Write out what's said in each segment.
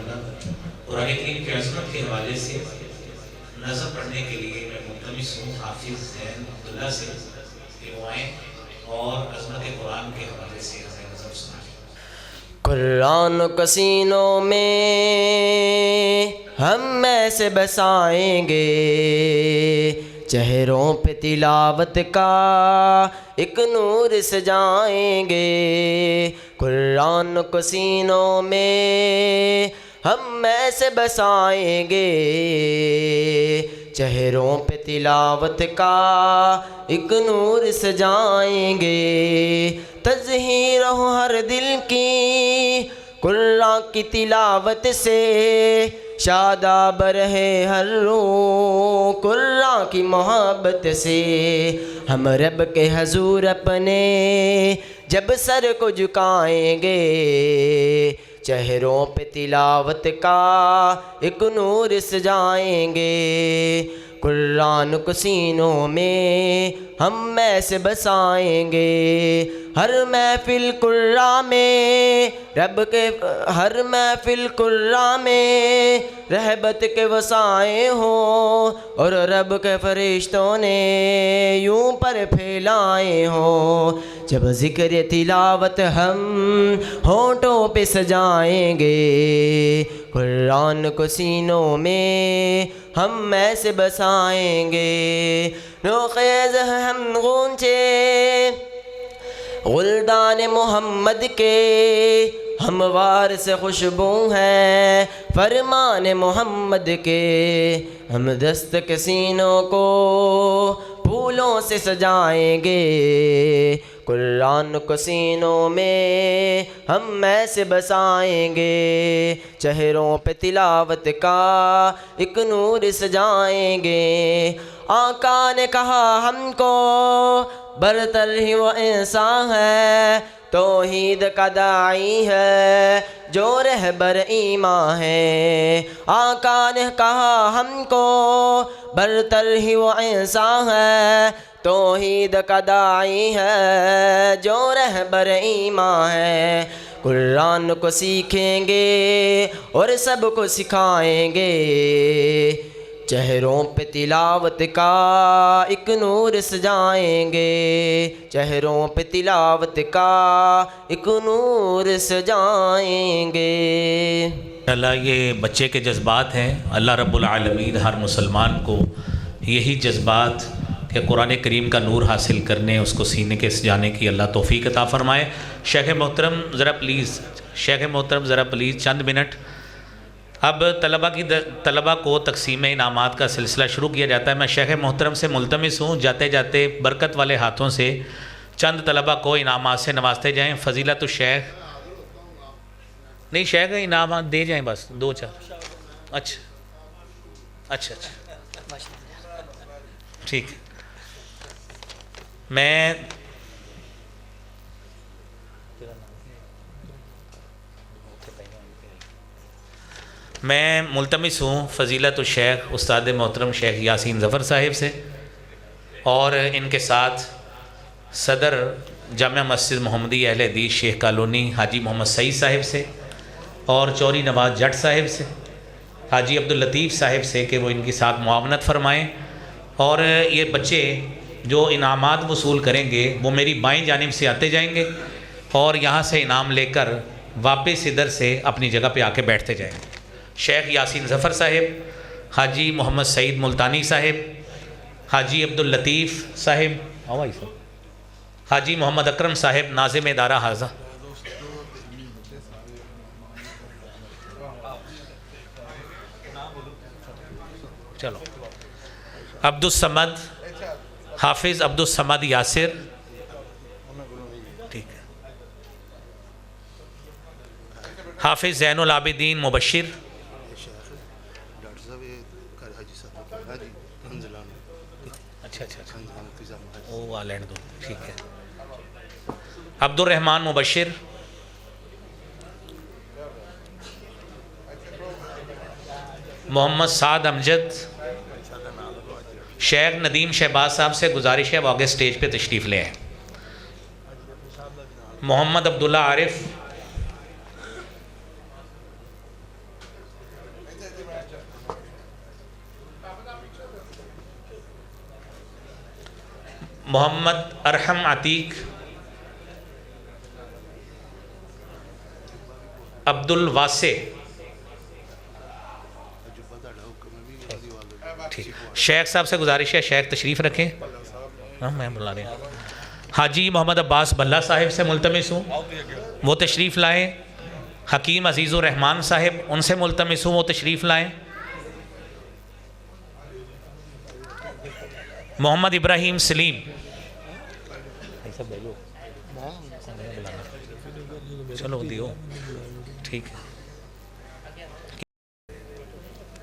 वसल्लम कुरान करीम की अज़मत के हवाले से नज़म पढ़ने के लिए मैं मुल्तमिस हूँ हाफिज़ ज़ैन अब्दुल्ला से कि वो आएँ और अज़मत कुरान के हवाले से हमें नज़म सुनाएँ। कुरान को सीनों में हम ऐसे बसाएंगे, चेहरों पे तिलावत का एक नूर सजाएंगे। कुरान को सीनों में हम ऐसे बसाएंगे, चेहरों पे तिलावत का एक नूर सजाएंगे। तज़हीर हो हर दिल की कुरान की तिलावत से, शादाब रहे हर रूह कुरान की मोहब्बत से। हम रब के हजूर अपने जब सर को झुकाएंगे, चेहरों पे तिलावत का एक नूर सजाएंगे। कुरान को सीनों में हम ऐसे बसाएंगे, हर महफिल कुर्रा में रब के, हर महफिल कुर्रा में रहबत के वसाए हो, और रब के फरिश्तों ने यूं पर फैलाए हो। जब ज़िक्र तिलावत हम होठों पे सजाएंगे, कुरान को सीनों में हम ऐसे बसाएंगे। नोखेज़ हम गूंजे गुलदान मोहम्मद के, हमवार से खुशबू हैं फरमान मोहम्मद के। हम दस्त के सीनों को फूलों से सजाएंगे, कुरान को सीनों में हम ऐसे बसाएंगे। चेहरों पे तिलावत का एक नूर सजाएंगे। आका ने कहा हमको बरतर ही वो इंसान है, तौहीद का दाई है जो रहबर ईमान है। आका ने कहा हमको बरतर ही वो इंसान है, तौहीद का दाई है जो रहबर ईमान है। कुरान को सीखेंगे और सबको सिखाएंगे, चेहरों पे तिलावत का एक नूर सजाएंगे। चेहरों पे तिलावत का एक नूर सजाएंगे। अल्लाह ये बच्चे के जज्बात हैं। अल्लाह रब्बुल आलमीन हर मुसलमान को यही जज्बात कि कुरान करीम का नूर हासिल करने, उसको सीने के सजाने की अल्लाह तौफीक अता फ़रमाए। शेख मोहतरम ज़रा प्लीज़, शेख मोहतरम ज़रा प्लीज़ चंद मिनट। अब तलबा को तकसीम इनामात का सिलसिला शुरू किया जाता है। मैं शेख मोहतरम से मुल्तमिस हूँ जाते जाते बरकत वाले हाथों से चंद तलबा को इनामात से नवाजते जाएँ। फ़जीलतुल शेख नहीं, शेख इनामात दे जाएँ बस 2-4। अच्छा, ठीक है। मैं मुल्तमिस हूँ फ़जीलतुल शेख उस्ताद मोहतरम शेख यासीन ज़फ़र साहिब से, और इनके साथ सदर जामिया मस्जिद मोहम्मदी अहले हदीस शेख कॉलोनी हाजी मोहम्मद सईद साहिब से, और चौरी नवाज जट साहिब से, हाजी अब्दुल लतीफ़ साहिब से कि वो इनकी साथ मुआवनत फ़रमाएँ। और ये बच्चे जो इनामात वसूल करेंगे वो मेरी बाईं जानिब से आते जाएंगे और यहाँ से इनाम लेकर वापस इधर से अपनी जगह पे आके बैठते जाएंगे। शेख यासीन ज़फ़र साहिब, हाजी मोहम्मद सईद मुल्तानी साहिब, हाजी अब्दुल लतीफ़ साहिब, हाजी मोहम्मद अकरम साहिब नाज़िम इदारा हाज़ा, चलो अब्दुल समद, हाफिज़ अब्दुल समद यासिर, ठीक है, हाफिज़ ज़ैनुल आबिदीन मुबशिर, अच्छा ओ वालैंड दो, ठीक है, अब्दुल रहमान मुबशिर, मोहम्मद साद अमजद। शेख नदीम शहबाज साहब से गुजारिश है वो आगे स्टेज पे तशरीफ़ ले आए। मोहम्मद अब्दुल्ला आरिफ, मोहम्मद अरहम अतीक, अब्दुल वासे। ठीक, शेख साहब से गुजारिश है शेख तशरीफ़ रखें। हाँ मैं बुला रहा हूँ। हाजी मोहम्मद अब्बास भल्ला साहिब से मुल्तमिस हूँ, वो तशरीफ़ लाएँ। हकीम अजीज़ुर रहमान साहिब, उनसे मुल्तमिस हूँ, वो तशरीफ़ लाएँ। मोहम्मद इब्राहिम सलीम, चलो दियो, ठीक है।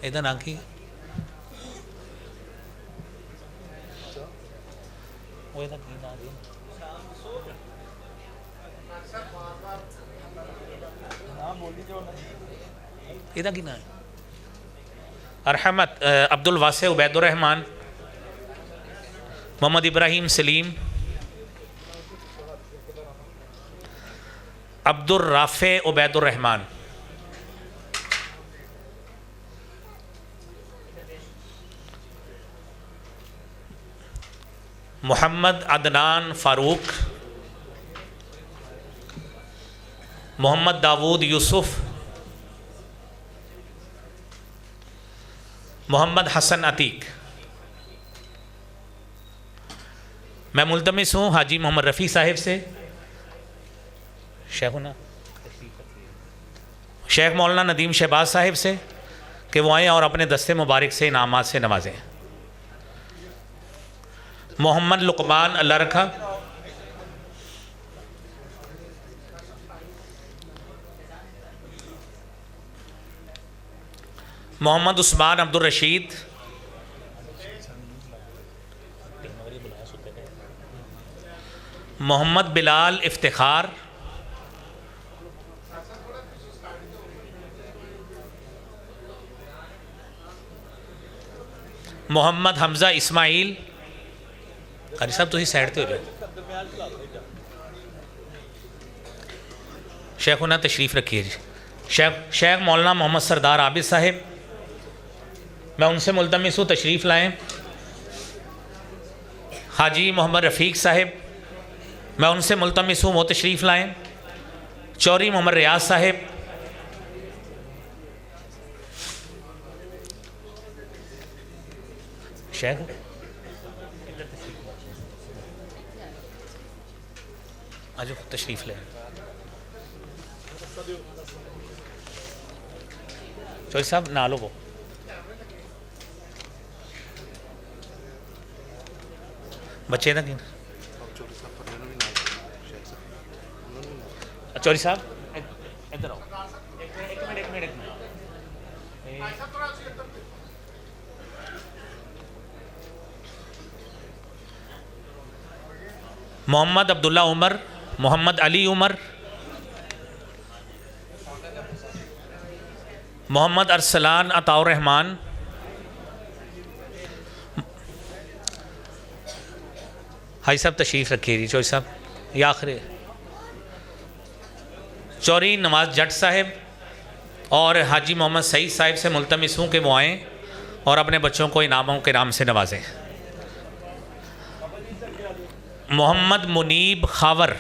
इधर आखी इधर की ना है। अरहमत अब्दुल वासे उबैदुर रहमान, मोहम्मद इब्राहिम सलीम, अब्दुल राफ़े उबैदुर रहमान, मोहम्मद अदनान फ़ारूक, मोहम्मद दाऊद यूसुफ, मोहम्मद हसन अतीक। मैं मुल्तमिस हूँ हाजी मोहम्मद रफ़ी साहिब से, शेख मौलाना नदीम शहबाज साहिब से कि वो आएँ और अपने दस्ते मुबारक से इनामात से नवाजें। मोहम्मद लुकमान अल्लाह रखा, मोहम्मद उस्मान अब्दुल रशीद, मोहम्मद बिलाल इफ्तिखार, मोहम्मद हमज़ा इस्माइल। कारी साहब तुम साइड ते हो जाओ। शेखुना तशरीफ़ रखिए जी। शेख मौलाना मोहम्मद सरदार आबिद साहिब, मैं उनसे मुल्तमिस हूँ, तशरीफ़ लाएँ। हाजी मोहम्मद रफ़ीक साहिब, मैं उनसे मुल्तमिस हूँ, वो तशरीफ़ लाएँ। चौरी मोहम्मद रियाज साहिब, शेख आज तशरीफ़ लें। चौधरी साहब ना लो वो बच्चे ना क्यों। चौधरी साहब इधर आओ। एक मिनट मोहम्मद अब्दुल्ला उमर, मोहम्मद अली उमर, मोहम्मद अरसलान अताउर रहमान, हाजी साहब तशरीफ़ रखिए जी। चौधरी साहब ये आखिरी चौरी नवाज जट साहिब और हाजी मोहम्मद सईद साहिब से मुल्तमिस हूँ कि वो आएँ और अपने बच्चों को इनामों के नाम से नवाजें। मोहम्मद मुनीब खावर,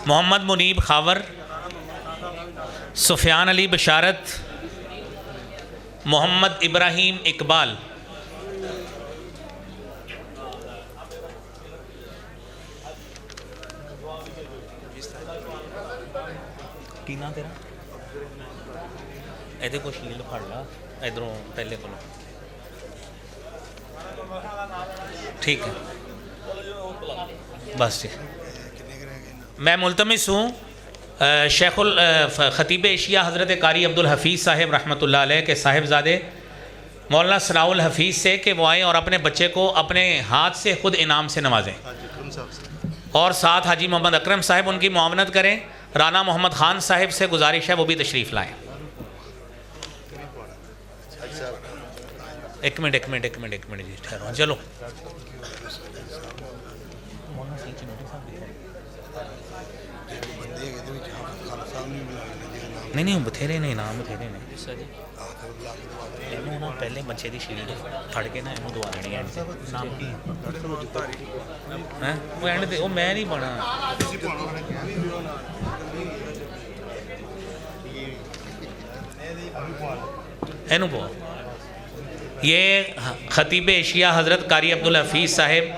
मोहम्मद मुनीब खावर, सुफियान अली बशारत, मोहम्मद इब्राहिम इकबाल, की ना तेरा ए कुछ लील फड़ ला इधरों पहले को ठीक है बस जी। मैं मुल्तमिस हूँ शेखुल ख़तीब एशिया हज़रत कारी अब्दुल हफ़ीज़ साहिब रहमतुल्लाह अलैह के साहिबजादे मौलाना सनाउल हफ़ीज़ से कि वो आएँ और अपने बच्चे को अपने हाथ से ख़ुद इनाम से नवाजें और साथ हाजी मोहम्मद अकरम साहिब उनकी मुआवनत करें। राना मोहम्मद ख़ान साहिब से गुजारिश है वो भी तशरीफ़ लाएँ। एक मिनट जी ठहरो, चलो नहीं बथेरे ने नाम बथेरे ने ਇਹਨੂੰ ਨਾ ਪਹਿਲੇ ਬੱਚੇ ਦੀ ਸ਼ੀਲਡ ਫੜ ਕੇ ਨਾ ਇਹਨੂੰ ਦਵਾ ਦੇਣੀ ਐਂਡ ਤੇ ਨਾਮ ਕੀ ਹੈ ਉਹ ਐਂਡ ਤੇ ਉਹ ਮੈਂ ਨਹੀਂ ਬਣਾ ਇਹਨੂੰ ਬੋ ये ख़तीब एशिया हज़रत कारी अब्दुल हफीज़ साहिब,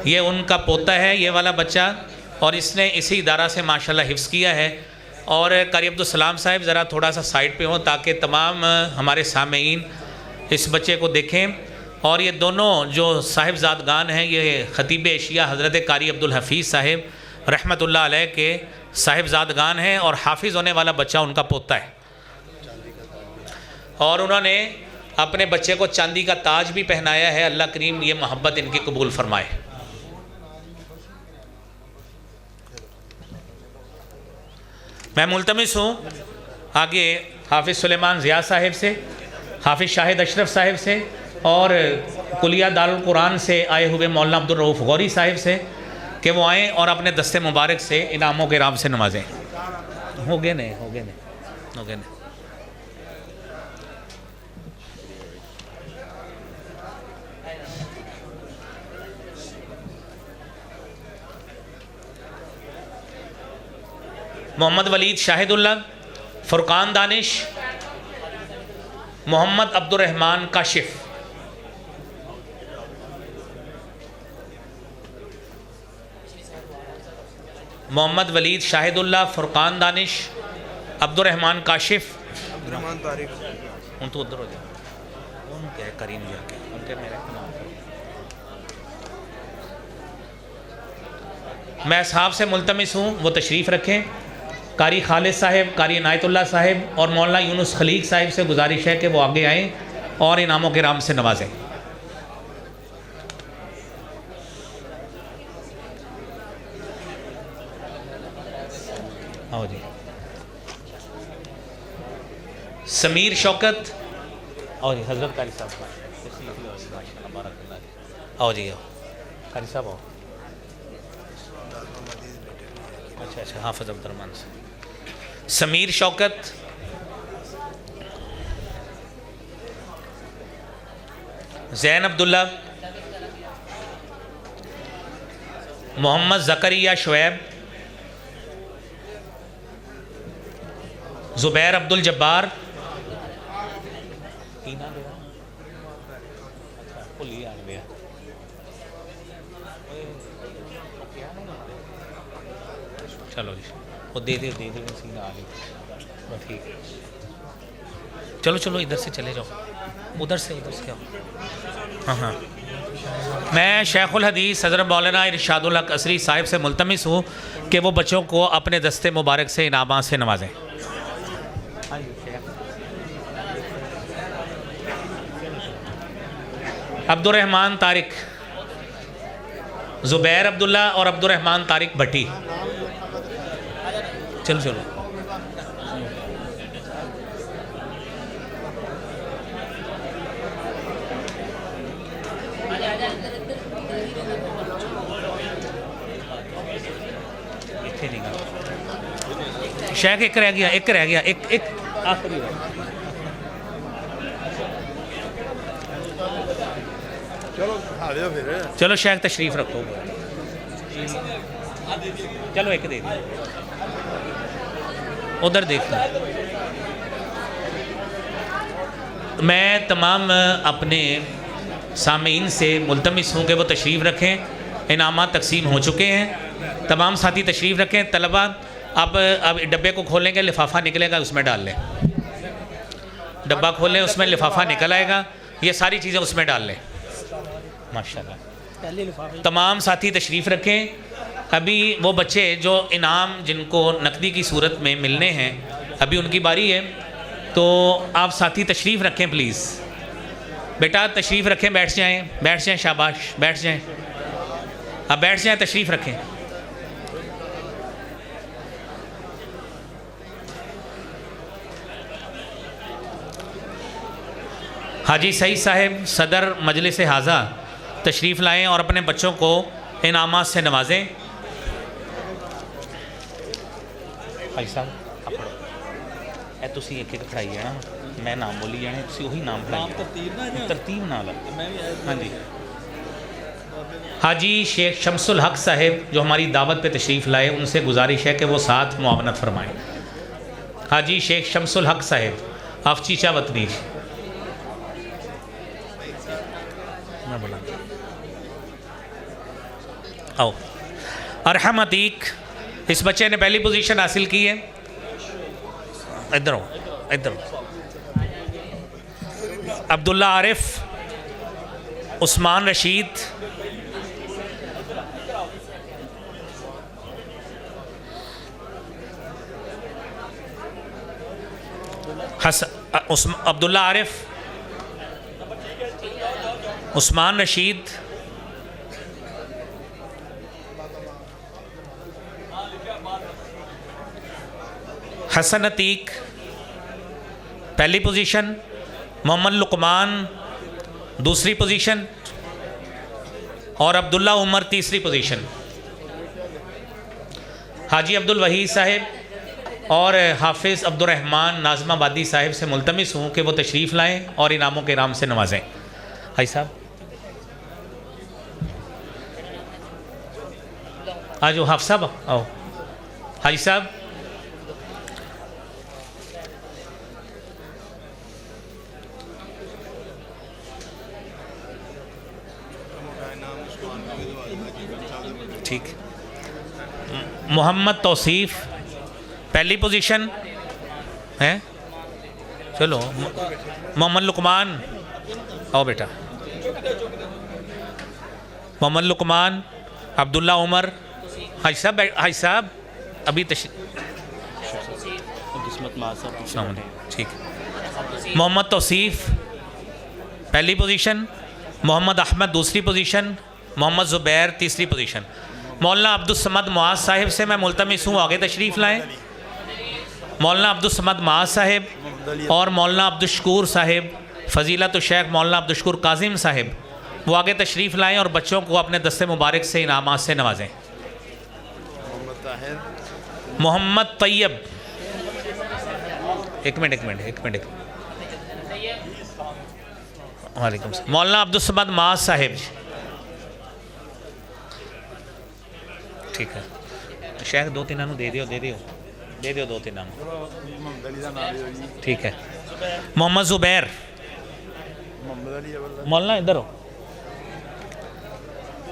ये उनका पोता है ये वाला बच्चा, और इसने इसी इदारा से माशाल्लाह हिफ्ज़ किया है। और कारी अब्दुल सलाम साहिब ज़रा थोड़ा सा साइड पे हों ताकि तमाम हमारे सामेईन इस बच्चे को देखें। और ये दोनों जो साहिबजादगान हैं ये ख़तीब एशिया हज़रत कारी अब्दुल हफीज़ साहिब रहमतुल्लाह अलैह के साहिबजादगान हैं और हाफिज़ होने वाला बच्चा उनका पोता है। और उन्होंने अपने बच्चे को चांदी का ताज भी पहनाया है। अल्लाह करीम ये मोहब्बत इनकी कबूल फरमाए। मैं मुल्तमिस हूँ आगे हाफिज़ सुलेमान ज़िया साहिब से, हाफिज़ शाहिद अशरफ साहिब से और कुलिया दारुल कुरान से आए हुए मौलाना अब्दुल रऊफ़ गौरी साहिब से कि वो आएँ और अपने दस्ते मुबारक से इनामों के राम से नवाजें। हो गए ने मोहम्मद वलीद शाहिदुल्लाह, फुरकान दानिश, मोहम्मद अब्दुर्रहमान काशिफ, मोहम्मद वलीद शाहिदुल्लाह, फुरकान दानिश, अब्दुर्रहमान काशिफ, उन तो उधर हो जाए उनके करीम जाके उनके मेरे मैं साहब से मुल्तमिस हूँ वो तशरीफ़ रखें। कारी खालिद साहिब, कारी इनायतुल्लाह साहिब और मौलाना यूनुस खलीक साहिब से गुजारिश है कि वो आगे आएँ और इनामों के राम से नवाजें। आओ जी। समीर शौकत, आओ जी। हज़रत कारी साहब आओ जी, आओ कारी साहब आओ। अच्छा हाफिज़ अब्दुर्रहमान से समीर शौकत, ज़ैन अब्दुल्ला, मोहम्मद ज़करिया शुएब, ज़ुबैर अब्दुल जब्बार, चलो जी वो दे दे सीना आ गई ठीक है। चलो इधर से चले जाओ, उधर से आओ। हाँ मैं शेखुल हदीस हज़रत मौलाना इरशादुल हक असरी साहिब से मुल्तमिस हूँ कि वो बच्चों को अपने दस्ते मुबारक से इनामात से नवाजें। अब्दुर्रहमान तारिक, ज़ुबैर अब्दुल्ला और अब्दुर्रहमान तारिक भट्टी। चलो शेख एक रह गया एक आखिरी चलो शेख तशरीफ रखो। चलो एक दे दी उधर देखना। मैं तमाम अपने सामीन से मुल्तमिस हूँ कि वो तशरीफ़ रखें। इनामात तकसीम हो चुके हैं, तमाम साथी तशरीफ़ रखें। तलबा अब डब्बे को खोलेंगे, लिफाफा निकलेगा उसमें डाल लें। डब्बा खोलें उसमें लिफाफा निकल आएगा, ये सारी चीज़ें उसमें डाल लें माशाल्लाह। तमाम साथी तशरीफ़ रखें। अभी वो बच्चे जो इनाम जिनको नकदी की सूरत में मिलने हैं अभी उनकी बारी है, तो आप साथी तशरीफ़ रखें प्लीज़। बेटा तशरीफ़ रखें, बैठ जाएं शाबाश बैठ जाएं, अब बैठ जाएं, तशरीफ़ रखें। हाजी सईद साहब सदर मजलिस हाजा तशरीफ़ लाएँ और अपने बच्चों को इनामात से नवाजें। भाई साहब आप पढ़ो ए तुसी एक एक पढ़ाई है ना, मैं नाम बोली जाने तुसी वही नाम पढ़ाई तरतीब ना लग। हाँ जी। हाजी शेख शमसुल हक साहब जो हमारी दावत पे तशरीफ़ लाए, उनसे गुजारिश है कि वो साथ मुआवनत फरमाएँ। हाजी शेख शमसुल हक साहब अफचीचा वतनी। मैं बोला आओ। अरहम अतीक, इस बच्चे ने पहली पोजीशन हासिल की है। इधर हो, इधर हो। अब्दुल्ला आरिफ, उस्मान रशीद, अब्दुल्ला आरिफ, उस्मान रशीद, हसन अतीक पहली पोजीशन, मोहम्मद लुकमान दूसरी पोजीशन और अब्दुल्ला उमर तीसरी पोजीशन। हाजी अब्दुल वहीद साहब और हाफिज़ अब्दुर्रहमान नाज़माबादी साहब से मुल्तमिस हूँ कि वो तशरीफ़ लाएँ और इनामों के इनाम से नवाजें। हाजी साहब आज वो हाफ साहब आओ। हाजी साहब ठीक। मोहम्मद तौसीफ़ पहली पोजीशन है। चलो मोहम्मद लुकमान आओ बेटा। मोहम्मद लुकमान, अब्दुल्ला उमर। हाजी साहब अभी ठीक। मोहम्मद तौसीफ़ पहली पोजीशन, मोहम्मद अहमद दूसरी पोजीशन, मोहम्मद ज़ुबैर तीसरी पोजीशन। मौलाना अब्दुल समद मुआज़ साहिब से मैं मुल्तमिस हूँ आगे तशरीफ़ लाएँ। मौलाना अब्दुल समद मुआज़ साहिब और मौलाना अब्दुल शकूर साहिब, फ़जीलत शेख मौलाना अब्दुल शकूर काजिम साहिब, वो आगे तशरीफ़ लाएँ और बच्चों को अपने दस्ते मुबारक से इनामात से नवाजें। मोहम्मद तैयब, एक मिनट। वालेकुम सलाम। मौलाना अब्दुल समद मुआज़ साहिब, ठीक है। शेख दो तीन दे दियो दो तीन। ठीक है। मोहम्मद ज़ुबैर, मौलाना इधर हो।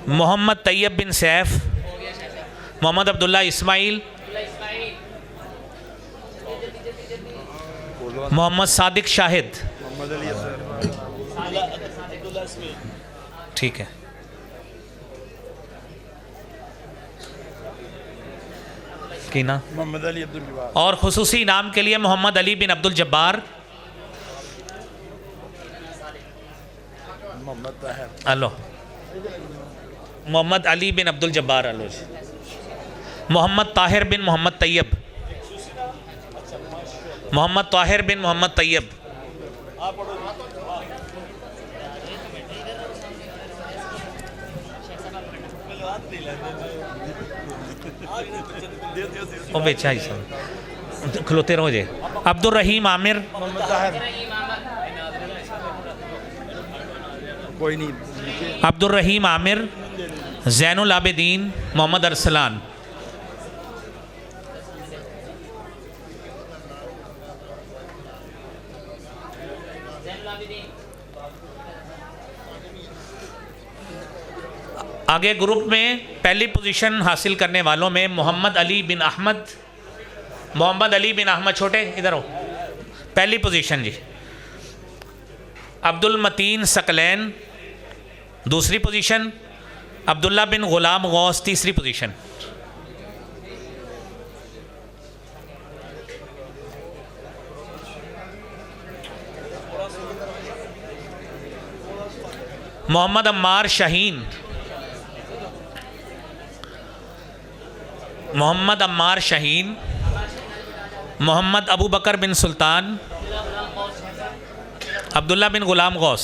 मोहम्मद तैयब बिन सैफ, मोहम्मद अब्दुल्ला इस्माइल, मोहम्मद सादिक शाहिद, ठीक है। कीना मोहम्मद अली अब्दुल जब्बार और खुसूसी इनाम के लिए मोहम्मद अली बिन अब्दुल जब्बार। अलो मोहम्मद अली बिन अब्दुल जब्बार अलो जी। मोहम्मद ताहिर बिन मोहम्मद तैयब, मोहम्मद ताहिर बिन मोहम्मद तैयब। ओ बेचा ही सब खलोते रहो जे। अब्दुल रहीम आमिर, कोई नहीं। अब्दुल रहीम आमिर, ज़ैनुल आबिदीन, मोहम्मद अरसलान। आगे ग्रुप में पहली पोजीशन हासिल करने वालों में मोहम्मद अली बिन अहमद छोटे इधर हो, पहली पोजीशन जी। अब्दुल मतीन सकलैन दूसरी पोजीशन, अब्दुल्ला बिन गुलाम गौस तीसरी पोजीशन। मोहम्मद अम्मार शाहीन, मोहम्मद अबू बकर बिन सुल्तान, अब्दुल्ला बिन गुलाम गौस,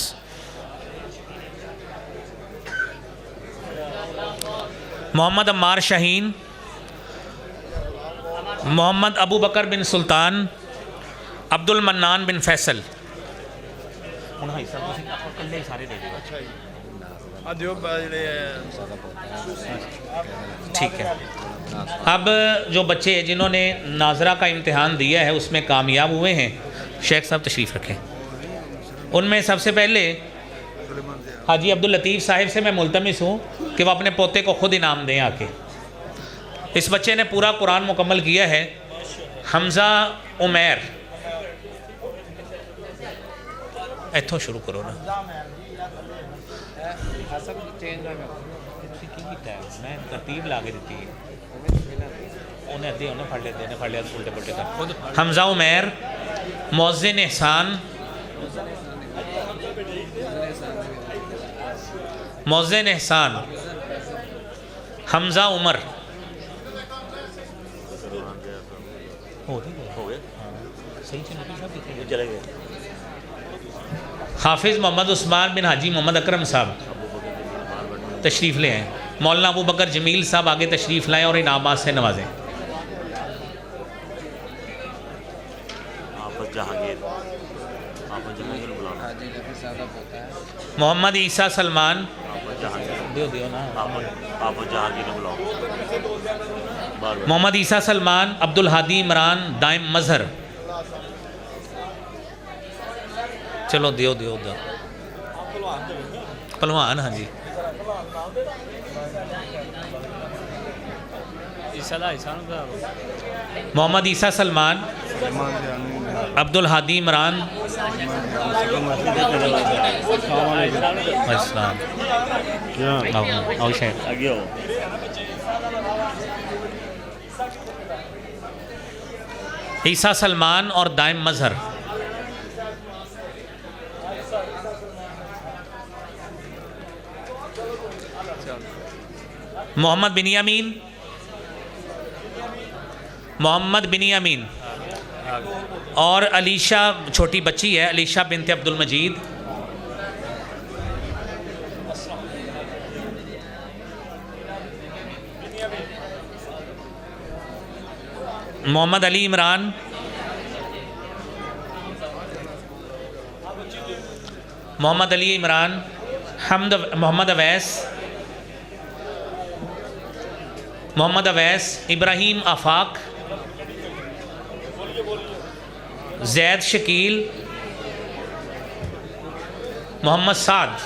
मोहम्मद अम्मार शाहीन, मोहम्मद अबू बकर बिन सुल्तान, अब्दुल मन्नान बिन फैसल। ठीक है। अब जो बच्चे जिन्होंने नाजरा का इम्तिहान दिया है उसमें कामयाब हुए हैं, शेख साहब तशरीफ़ रखें। उनमें सबसे पहले हाजी अब्दुल लतीफ़ साहिब से मैं मुल्तमिस हूँ कि वह अपने पोते को ख़ुद इनाम दें आके। इस बच्चे ने पूरा कुरान मुकम्मल किया है। हमज़ा उमैर, इत्थों शुरू करो ना। मैं तरतीब ला के दी उन्हें अद्धे उन्हें फड़ लेते हैं, फड़ लिया उल्टे पुल्टे कर। हमज़ा उमैर, मोज़िन एहसान, मोज़िन एहसान, हमज़ा उमर, हाफिज़ मोहम्मद उस्मान बिन हाजी मोहम्मद अकरम साहब तशरीफ़ ले आएँ। मौलाना अबू बकर जमील साहब आगे तशरीफ़ लाएँ और इनामात से नवाजें। मोहम्मद ईसा सलमान, मोहम्मद ईसा सलमान, अब्दुल हादी इमरान दाइम मजहर। चलो दियो दियो दो पहलवान। हाँ जी, मोहम्मद ईसा सलमान, अब्दुल हादी इमरान, ईसा सलमान और दाइम मजहर। मोहम्मद बिनियामीन, मोहम्मद बिनियामीन और अलीशा, छोटी बच्ची है अलीशा बिनते अब्दुल मजीद। मोहम्मद अली इमरान, मोहम्मद अली इमरान, मोहम्मद अवैस, मोहम्मद अवैस, इब्राहीम आफाक, जैद शकील, मोहम्मद साद।